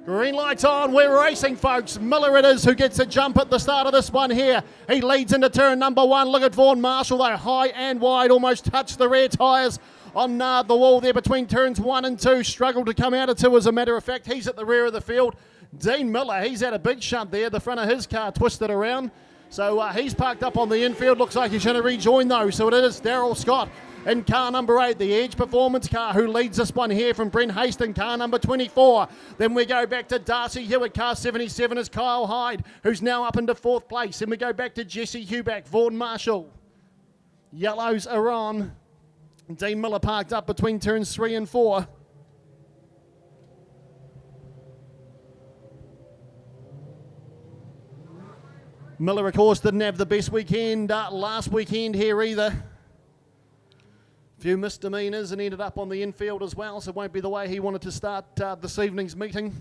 Green lights on, we're racing, folks. Miller it is who gets a jump at the start of this one here. He leads into turn number one. Look at Vaughan Marshall, though, high and wide, almost touched the rear tyres on the wall there between turns 1 and 2. Struggled to come out of 2, as a matter of fact. He's at the rear of the field. Dean Miller, he's had a big shunt there. The front of his car twisted around. So he's parked up on the infield. Looks like he's going to rejoin, though. So it is Daryl Scott in car number 8, the Edge Performance car, who leads this one here from Brent Haston, car number 24. Then we go back to Darcy Hewitt, car 77 is Kyle Hyde, who's now up into 4th place. Then we go back to Jesse Huback, Vaughan Marshall. Yellows are on. Dean Miller parked up between turns 3 and 4. Miller, of course, didn't have the best weekend last weekend here either. Few misdemeanors and ended up on the infield as well, so it won't be the way he wanted to start this evening's meeting.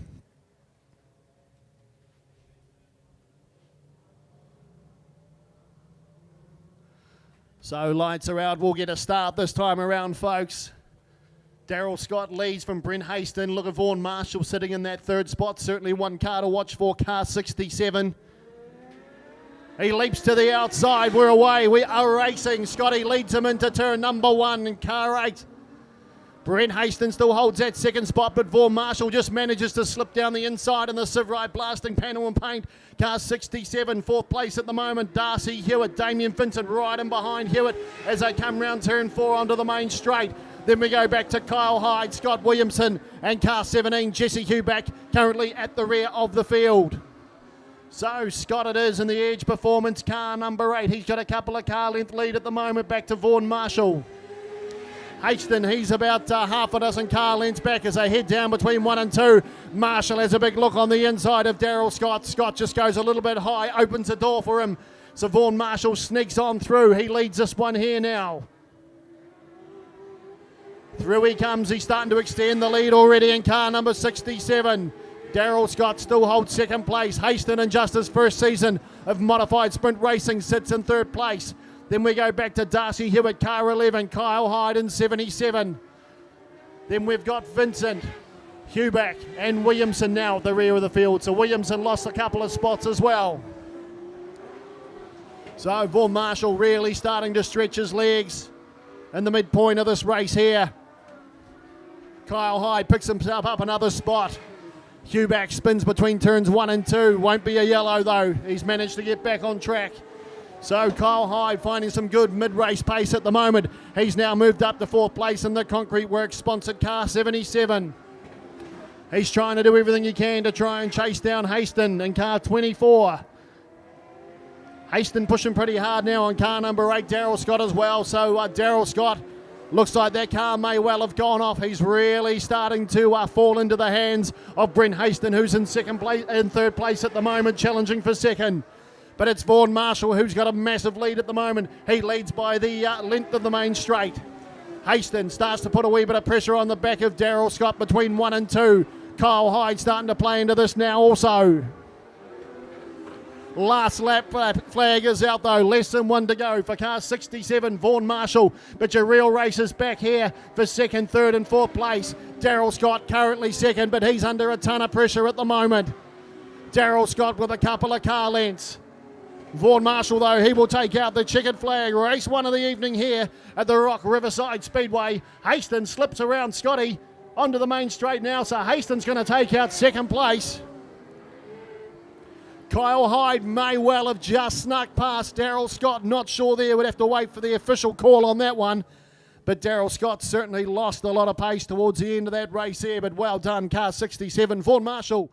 So lights are out. We'll get a start this time around, folks. Daryl Scott leads from Brent Haston. Look at Vaughan Marshall sitting in that 3rd spot. Certainly one car to watch for, car 67. He leaps to the outside. We're away. We are racing. Scotty leads him into turn number 1 in car 8. Brent Haston still holds that 2nd spot, but Vaughan Marshall just manages to slip down the inside in the Sivrite blasting panel and paint. Car 67, 4th place at the moment. Darcy Hewitt, Damien Vincent right in behind Hewitt as they come round turn 4 onto the main straight. Then we go back to Kyle Hyde, Scott Williamson, and car 17, Jesse Huback, currently at the rear of the field. So Scott it is in the Edge Performance car number 8. He's got a couple of car length lead at the moment, back to Vaughan Marshall. Haston, he's about half a dozen car lengths back as they head down between 1 and 2. Marshall has a big look on the inside of Daryl Scott. Scott just goes a little bit high, opens the door for him. So Vaughan Marshall sneaks on through. He leads this one here now. Through he comes. He's starting to extend the lead already in car number 67. Daryl Scott still holds 2nd place. Haston, in just his 1st season of modified sprint racing, sits in 3rd place. Then we go back to Darcy Hewitt, car 11, Kyle Hyde in 77. Then we've got Vincent, Huback and Williamson now at the rear of the field. So Williamson lost a couple of spots as well. So Vaughan Marshall really starting to stretch his legs in the midpoint of this race here. Kyle Hyde picks himself up another spot. Huback spins between turns 1 and 2. Won't be a yellow though. He's managed to get back on track. So Kyle Hyde finding some good mid-race pace at the moment. He's now moved up to 4th place in the Concrete Works sponsored car 77. He's trying to do everything he can to try and chase down Haston in car 24. Haston pushing pretty hard now on car number 8, Daryl Scott as well. So Daryl Scott, looks like that car may well have gone off. He's really starting to fall into the hands of Brent Haston, who's in 3rd place at the moment, challenging for 2nd. But it's Vaughan Marshall who's got a massive lead at the moment. He leads by the length of the main straight. Haston starts to put a wee bit of pressure on the back of Daryl Scott between 1 and 2. Kyle Hyde starting to play into this now also. Last lap flag is out though, less than 1 to go for car 67, Vaughan Marshall. But your real race is back here for 2nd, 3rd and 4th place. Daryl Scott currently 2nd, but he's under a ton of pressure at the moment. Daryl Scott with a couple of car lengths. Vaughan Marshall though, he will take out the checkered flag. Race 1 of the evening here at the Rock Riverside Speedway. Haston slips around Scotty onto the main straight now, so Haston's going to take out 2nd place. Kyle Hyde may well have just snuck past Daryl Scott. Not sure there. Would have to wait for the official call on that one. But Daryl Scott certainly lost a lot of pace towards the end of that race there. But well done, car 67, Vaughan Marshall.